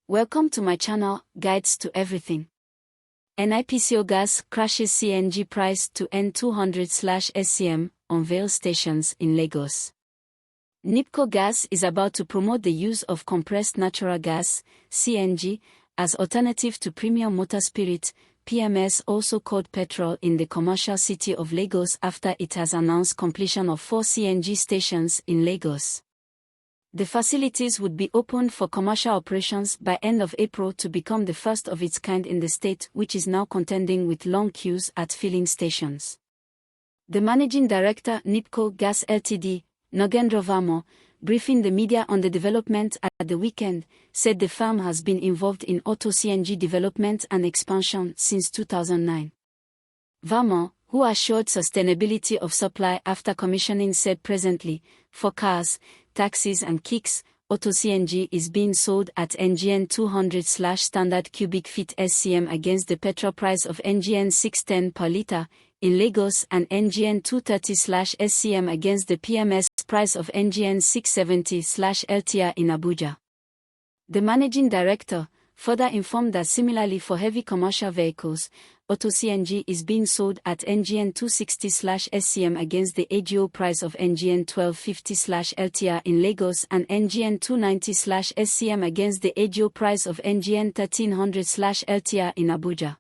Welcome to my channel, Guides to Everything. NIPCOGas crashes CNG price to N200/SCM Unveils stations in Lagos. NIPCO Gas is about to promote the use of compressed natural gas, CNG, as alternative to premium motor spirit, PMS, also called petrol, in the commercial city of Lagos after it has announced completion of 4 CNG stations in Lagos. The facilities would be opened for commercial operations by end of April to become the first of its kind in the state, which is now contending with long queues at filling stations. The managing director, NIPCO GAS Ltd, Nagendra Verma, briefing the media on the development at the weekend, said the firm has been involved in AutoCNG development and expansion since 2009. Verma, who assured sustainability of supply after commissioning, said presently, for cars, taxis and Kekes, AutoCNG is being sold at NGN200 standard cubic feet SCM against the petrol price of NGN 610 per litre in Lagos and NGN230 SCM against the PMS price of NGN 670 litre in Abuja. The managing director further informed that similarly for heavy commercial vehicles, AutoCNG is being sold at NGN 260 SCM against the AGO price of NGN 1250 litre in Lagos and NGN 290 SCM against the AGO price of NGN 1300 litre in Abuja.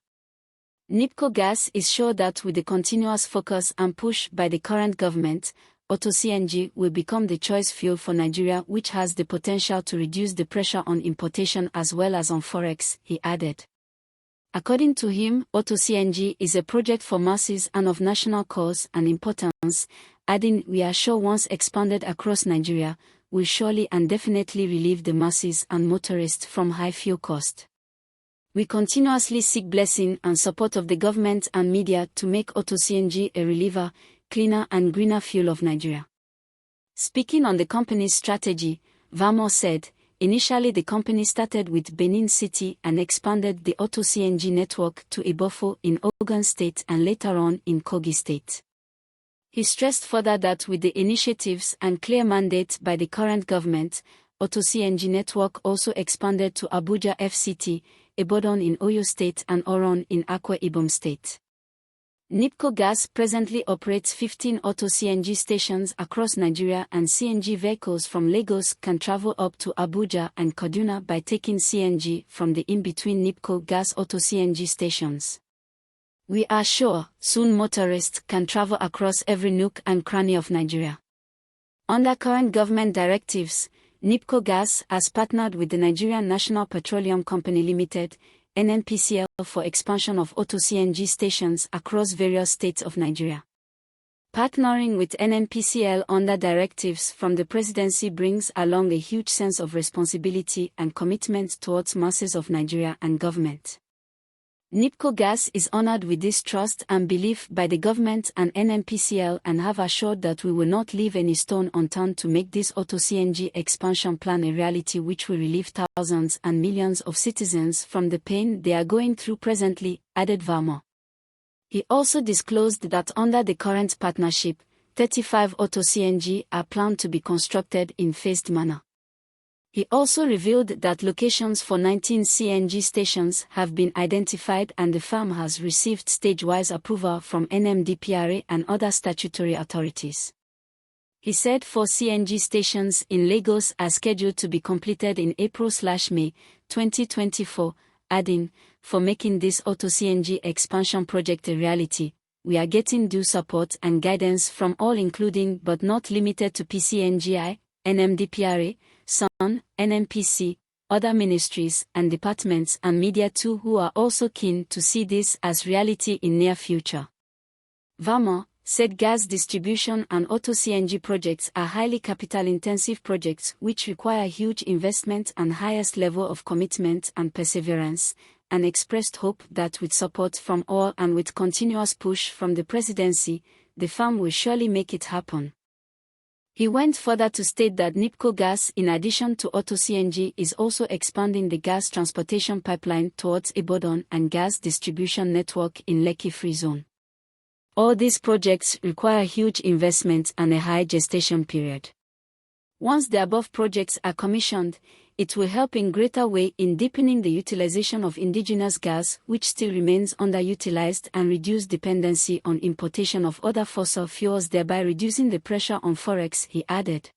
NIPCO Gas is sure that with the continuous focus and push by the current government, AutoCNG will become the choice fuel for Nigeria, which has the potential to reduce the pressure on importation as well as on forex, he added. According to him, AutoCNG is a project for masses and of national cause and importance, adding, "We are sure once expanded across Nigeria, will surely and definitely relieve the masses and motorists from high fuel cost. We continuously seek blessing and support of the government and media to make AutoCNG a reliever, cleaner and greener fuel of Nigeria." Speaking on the company's strategy, Verma said, initially the company started with Benin City and expanded the AutoCNG network to Ibofo in Ogun State and later on in Kogi State. He stressed further that with the initiatives and clear mandate by the current government, AutoCNG network also expanded to Abuja FCT, Ibadan in Oyo State and Oron in Akwa Ibom State. NIPCO Gas presently operates 15 AutoCNG stations across Nigeria, and CNG vehicles from Lagos can travel up to Abuja and Kaduna by taking CNG from the in-between NIPCO Gas AutoCNG stations. We are sure soon motorists can travel across every nook and cranny of Nigeria. Under current government directives, NIPCO Gas has partnered with the Nigerian National Petroleum Company Limited, NNPCL, for expansion of AutoCNG stations across various states of Nigeria. Partnering with NNPCL under directives from the presidency brings along a huge sense of responsibility and commitment towards masses of Nigeria and government. NIPCO Gas is honored with this trust and belief by the government and NNPCL and have assured that we will not leave any stone unturned to make this AutoCNG expansion plan a reality, which will relieve thousands and millions of citizens from the pain they are going through presently, added Verma. He also disclosed that under the current partnership, 35 AutoCNG are planned to be constructed in phased manner. He also revealed that locations for 19 CNG stations have been identified and the firm has received stage-wise approval from NMDPRA and other statutory authorities. He said 4 CNG stations in Lagos are scheduled to be completed in April/May 2024, adding, "For making this AutoCNG expansion project a reality, we are getting due support and guidance from all, including but not limited to PCNGI, NMDPRA, SUN, NNPC, other ministries and departments and media too, who are also keen to see this as reality in near future." Verma said gas distribution and AutoCNG projects are highly capital-intensive projects which require huge investment and highest level of commitment and perseverance, and expressed hope that with support from all and with continuous push from the presidency, the firm will surely make it happen. He went further to state that NIPCO Gas, in addition to AutoCNG, is also expanding the gas transportation pipeline towards Ibadan and gas distribution network in Lekki Free Zone. All these projects require huge investment and a high gestation period. Once the above projects are commissioned, It will help in greater way in deepening the utilization of indigenous gas, which still remains underutilized, and reduce dependency on importation of other fossil fuels, thereby reducing the pressure on forex, he added.